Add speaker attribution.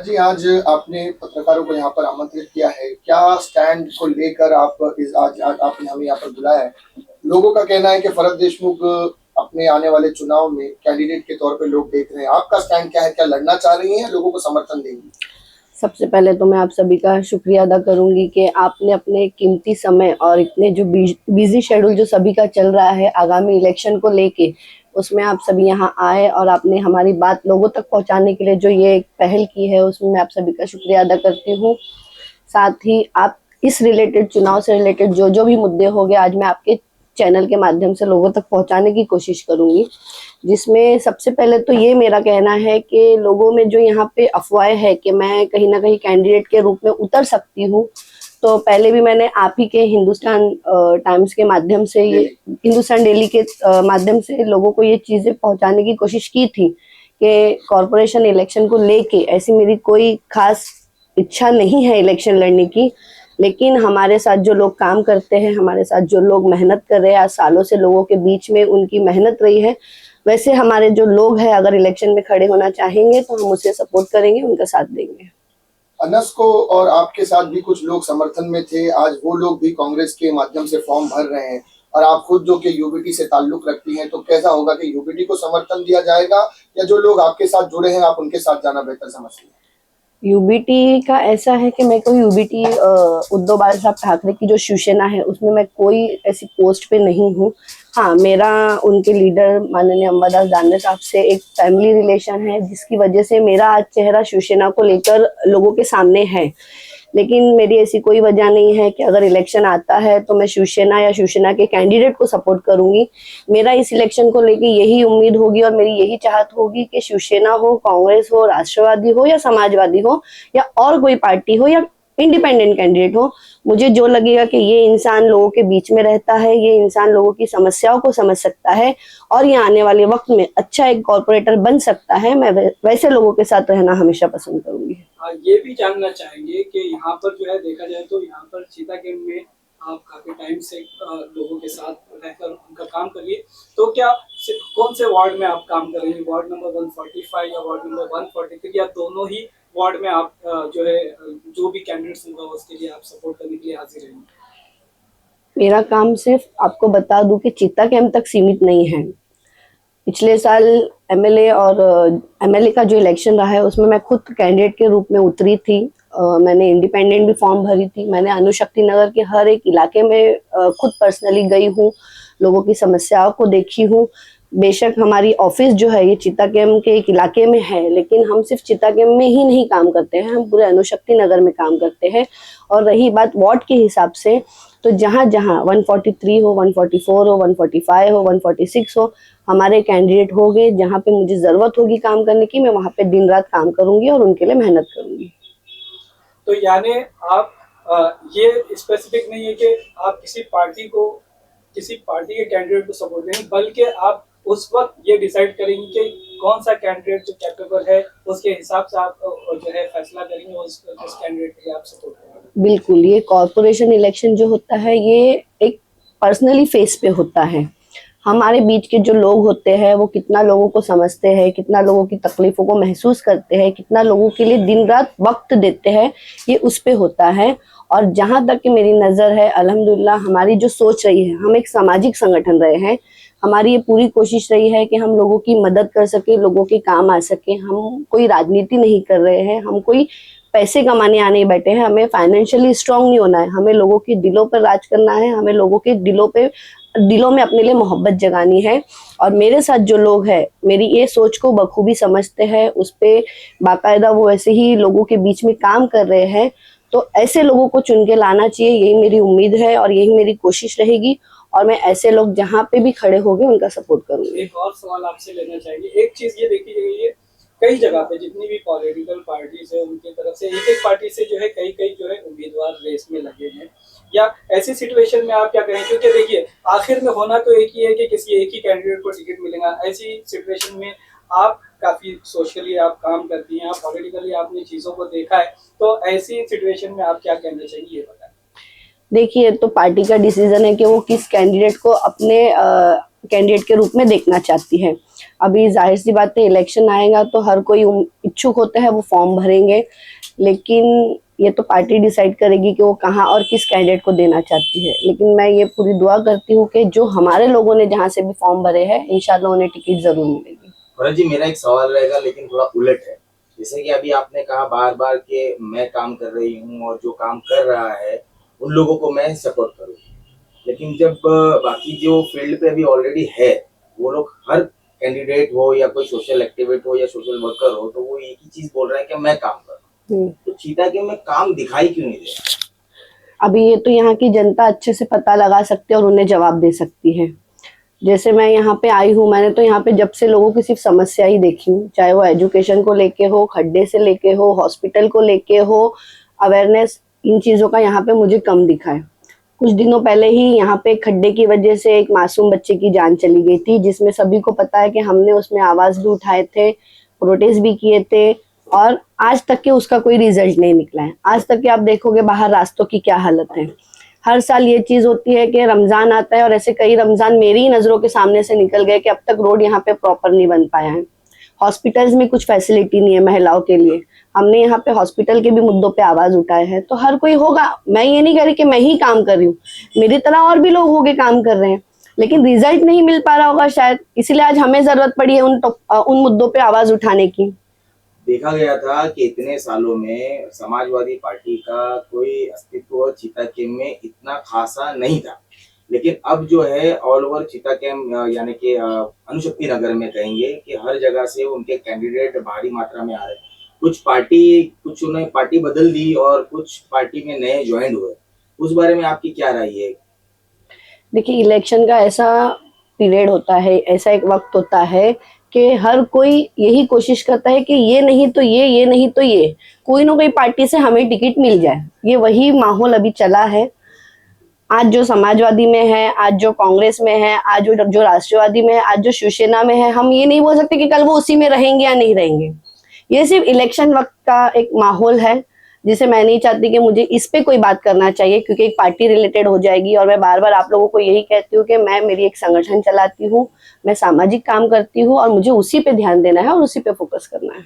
Speaker 1: भरत जी, आज आपने पत्रकारों को यहाँ पर आमंत्रित किया है, क्या स्टैंड को लेकर आप आज आपने हमें यहाँ पर बुलाया है? लोगों का कहना है कि भरत देशमुख अपने आने वाले चुनाव में कैंडिडेट के तौर पे लोग देख रहे हैं। आपका स्टैंड क्या है? क्या लड़ना चाह रही हैं या लोगों को समर्थन देंगी?
Speaker 2: सबसे पहले तो मैं आप सभी का शुक्रिया अदा करूंगी कि आपने अपने कीमती समय और इतने जो बिजी शेड्यूल जो सभी का चल रहा है आगामी इलेक्शन को लेके, उसमें आप सभी यहाँ आए और आपने हमारी बात लोगों तक पहुँचाने के लिए जो ये एक पहल की है, उसमें मैं आप सभी का शुक्रिया अदा करती हूँ। साथ ही आप इस रिलेटेड, चुनाव से रिलेटेड जो जो भी मुद्दे हो गए, आज मैं आपके चैनल के माध्यम से लोगों तक पहुंचाने की कोशिश करूंगी। जिसमें सबसे पहले तो ये मेरा कहना है कि लोगों में जो यहाँ पे अफवाह है कि मैं कहीं ना कहीं कैंडिडेट के रूप में उतर सकती हूँ, तो पहले भी मैंने आप ही के हिंदुस्तान टाइम्स के माध्यम से, ये हिंदुस्तान डेली के माध्यम से लोगों को ये चीजें पहुंचाने की कोशिश की थी कि कॉरपोरेशन इलेक्शन को लेके ऐसी मेरी कोई खास इच्छा नहीं है इलेक्शन लड़ने की। लेकिन हमारे साथ जो लोग काम करते हैं, हमारे साथ जो लोग मेहनत कर रहे हैं, आज सालों से लोगों के बीच में उनकी मेहनत रही है, वैसे हमारे जो लोग हैं अगर इलेक्शन में खड़े होना चाहेंगे तो हम उसे सपोर्ट करेंगे, उनका साथ देंगे।
Speaker 1: अनस को और आपके साथ भी कुछ लोग समर्थन में थे, आज वो लोग भी कांग्रेस के माध्यम से फॉर्म भर रहे हैं और आप खुद जो कि यूबीटी से ताल्लुक रखती हैं, तो कैसा होगा कि यूबीटी को समर्थन दिया जाएगा या जो लोग आपके साथ जुड़े हैं आप उनके साथ जाना बेहतर समझती हैं?
Speaker 2: यूबीटी का ऐसा है कि मैं कोई यूबीटी उद्धव बाळासाहेब ठाकरे की जो शिवसेना है उसमें मैं कोई ऐसी पोस्ट पे नहीं हूँ। हाँ, मेरा उनके लीडर माननीय अंबादास दानवे साहब से एक फैमिली रिलेशन है, जिसकी वजह से मेरा आज चेहरा शिवसेना को लेकर लोगों के सामने है। लेकिन मेरी ऐसी कोई वजह नहीं है कि अगर इलेक्शन आता है तो मैं शिवसेना या शिवसेना के कैंडिडेट को सपोर्ट करूंगी। मेरा इस इलेक्शन को लेके यही उम्मीद होगी और मेरी यही चाहत होगी कि शिवसेना हो, कांग्रेस हो, राष्ट्रवादी हो या समाजवादी हो या और कोई पार्टी हो या इंडिपेंडेंट कैंडिडेट हो, मुझे जो लगेगा कि ये इंसान लोगों के बीच में रहता है, ये इंसान लोगों की समस्याओं को समझ सकता है और ये आने वाले वक्त में अच्छा एक कॉर्पोरेटर बन सकता है, मैं वैसे लोगों के साथ रहना हमेशा पसंद करूंगी।
Speaker 3: ये भी जानना चाहेंगे कि यहाँ पर जो है देखा जाए तो यहाँ पर चीता गेम में आप काफी टाइम से लोगों के साथ रहकर उनका काम करिए, तो क्या कौन से वार्ड में आप काम करेंगे? वार्ड नंबर 145 या वार्ड नंबर 143 या दोनों ही वार्ड में आप जो है जो भी कैंडिडेट्स होगा उसके लिए आप सपोर्ट करने के लिए हाजिर रहेंगे?
Speaker 2: मेरा काम सिर्फ आपको बता दूं कि चीता कैंप तक सीमित नहीं है। पिछले साल एमएलए और एमएलए का जो इलेक्शन रहा है उसमें मैं खुद कैंडिडेट के रूप में उतरी थी। मैंने इंडिपेंडेंट भी फॉर्म भरी थी। मैंने अनुशक्ति नगर के हर एक इलाके में खुद पर्सनली गई हूँ, लोगों की समस्याओं को देखी हूँ। बेशक हमारी ऑफिस जो है ये चिता कैंप के एक इलाके में है, लेकिन हम सिर्फ चिता कैंप में ही नहीं काम करते हैं, हम पूरे अनुशक्ति नगर में काम करते हैं। और रही बात वार्ड के हिसाब से, तो जहाँ जहाँ 143 हो, 144 हो, 145 हो, 146 हो, हमारे कैंडिडेट हो गए। जहाँ पे मुझे जरूरत होगी काम करने की, मैं वहाँ पे दिन रात काम करूंगी और उनके लिए मेहनत करूंगी।
Speaker 3: तो यानी आप ये स्पेसिफिक नहीं है कि आप किसी पार्टी के कैंडिडेट को सपोर्ट करेंगे, बल्कि आप उस वक्त ये डिसाइड करेंगे कि कौन सा कैंडिडेट जो कैपेबल है उसके हिसाब से आप जो है फैसला करेंगे और उस कैंडिडेट के लिए आप सपोर्ट करेंगे।
Speaker 2: बिल्कुल, ये कॉर्पोरेशन इलेक्शन जो होता है ये एक पर्सनली फेस पे होता है। हमारे बीच के जो लोग होते हैं वो कितना लोगों को समझते हैं, कितना लोगों की तकलीफों को महसूस करते हैं, कितना लोगों के लिए दिन रात वक्त देते हैं, ये उस पे होता है। और जहाँ तक कि मेरी नज़र है, अल्हम्दुलिल्लाह हमारी जो सोच रही है, हम एक सामाजिक संगठन रहे हैं, हमारी ये पूरी कोशिश रही है कि हम लोगों की मदद कर सके, लोगों के काम आ सके। हम कोई राजनीति नहीं कर रहे हैं, हम कोई पैसे कमाने आने बैठे हैं, हमें फाइनेंशियली स्ट्रांग नहीं होना है, हमें लोगों के दिलों पर राज करना है, हमें लोगों के दिलों में अपने लिए मोहब्बत जगानी है। और मेरे साथ जो लोग हैं मेरी ये सोच को बखूबी समझते हैं, उस पर बाकायदा वो ऐसे ही लोगों के बीच में काम कर रहे हैं। तो ऐसे लोगों को चुन के लाना चाहिए, यही मेरी उम्मीद है और यही मेरी कोशिश रहेगी। और मैं ऐसे लोग जहाँ पे भी खड़े होंगे उनका सपोर्ट करूंगी।
Speaker 3: एक और सवाल आपसे लेना चाहेंगे। एक चीज ये देखी गई है, कई जगह पे जितनी भी पॉलिटिकल पार्टीज है उनकी तरफ से एक पार्टी से जो है कई जो है उम्मीदवार रेस में लगे हैं, या ऐसी सिचुएशन में आप क्या करें? क्योंकि देखिए आखिर में होना तो एक ही है कि किसी एक ही कैंडिडेट को टिकट मिलेगा। ऐसी सिचुएशन में आप काफी सोशली आप काम करती हैं, आप पॉलिटिकली आपने चीजों को देखा है, तो ऐसी सिचुएशन में आप क्या कहना चाहिए ये बताएं।
Speaker 2: देखिए, तो पार्टी का डिसीजन है कि वो किस कैंडिडेट को अपने कैंडिडेट के रूप में देखना चाहती है। अभी जाहिर सी बात है, इलेक्शन आएगा तो हर कोई इच्छुक होता है, वो फॉर्म भरेंगे, लेकिन ये तो पार्टी डिसाइड करेगी कि वो कहाँ और किस कैंडिडेट को देना चाहती है। लेकिन मैं ये पूरी दुआ करती हूँ कि जो हमारे लोगों ने जहाँ से भी फॉर्म भरे हैं, इंशाल्लाह उन्हें टिकट जरूर मिलेगी।
Speaker 4: भरत जी, मेरा एक सवाल रहेगा लेकिन थोड़ा उलट है। जैसे कि अभी आपने कहा बार बार कि मैं काम कर रही हूँ और जो काम कर रहा है उन लोगों को मैं सपोर्ट करूँ, लेकिन जब बाकी जो फील्ड पे अभी ऑलरेडी है वो लोग, हर कैंडिडेट हो या कोई सोशल एक्टिविस्ट हो या सोशल वर्कर हो, तो वो एक ही चीज बोल रहा है कि मैं काम कर रहा हूँ। तो चीता के में काम दिखाई क्यों नहीं दे रहा?
Speaker 2: अभी ये तो यहाँ की जनता अच्छे से पता लगा सकती है और उन्हें जवाब दे सकती है। जैसे मैं यहाँ पे आई हूँ, मैंने तो यहाँ पे जब से लोगों की सिर्फ समस्या ही देखी हूँ, चाहे वो एजुकेशन को लेके हो, खड्डे से लेके हो, हॉस्पिटल को लेके हो, अवेयरनेस, इन चीज़ों का यहाँ पे मुझे कम दिखा है। कुछ दिनों पहले ही यहाँ पे खड्डे की वजह से एक मासूम बच्चे की जान चली गई थी, जिसमें सभी को पता है कि हमने उसमें आवाज़ भी उठाए थे, प्रोटेस्ट भी किए थे, और आज तक के उसका कोई रिजल्ट नहीं निकला है। आज तक के आप देखोगे बाहर रास्तों की क्या हालत है। हर साल ये चीज़ होती है कि रमज़ान आता है, और ऐसे कई रमज़ान मेरी ही नज़रों के सामने से निकल गए कि अब तक रोड यहाँ पे प्रॉपर नहीं बन पाया है। हॉस्पिटल्स में कुछ फैसिलिटी नहीं है महिलाओं के लिए। हमने यहाँ पे हॉस्पिटल के भी मुद्दों पे आवाज़ उठाए हैं। तो हर कोई होगा, मैं ये नहीं कह रही कि मैं ही काम कर रही हूँ, मेरी तरह और भी लोग होंगे काम कर रहे हैं, लेकिन रिजल्ट नहीं मिल पा रहा होगा शायद, इसीलिए आज हमें ज़रूरत पड़ी है उन मुद्दों पे आवाज़ उठाने की।
Speaker 4: देखा गया था कि इतने सालों में समाजवादी पार्टी का कोई अस्तित्व चीता कैंप में इतना खासा नहीं था, लेकिन अब जो है ऑल ओवर चीता कैंप यानी कि अणुशक्ति नगर में कहेंगे कि हर जगह से उनके कैंडिडेट भारी मात्रा में आ रहे हैं। कुछ उन्होंने पार्टी बदल दी और कुछ पार्टी में नए ज्वाइन हुए। उस बारे में आपकी क्या राय है? देखिए,
Speaker 2: इलेक्शन का ऐसा पीरियड होता है, ऐसा एक वक्त होता है कि हर कोई यही कोशिश करता है कि ये नहीं तो ये नहीं तो ये, कोई ना कोई पार्टी से हमें टिकट मिल जाए। ये वही माहौल अभी चला है। आज जो समाजवादी में है, आज जो कांग्रेस में है, आज जो राष्ट्रवादी में है, आज जो शिवसेना में है, हम ये नहीं बोल सकते कि कल वो उसी में रहेंगे या नहीं रहेंगे। ये सिर्फ इलेक्शन वक्त का एक माहौल है, जिसे मैं नहीं चाहती कि मुझे इस पे कोई बात करना चाहिए, क्योंकि एक पार्टी रिलेटेड हो जाएगी। और मैं बार बार आप लोगों को यही कहती हूँ कि मैं मेरी एक संगठन चलाती हूँ, मैं सामाजिक काम करती हूँ, और मुझे उसी पे ध्यान देना है और उसी पे फोकस करना है।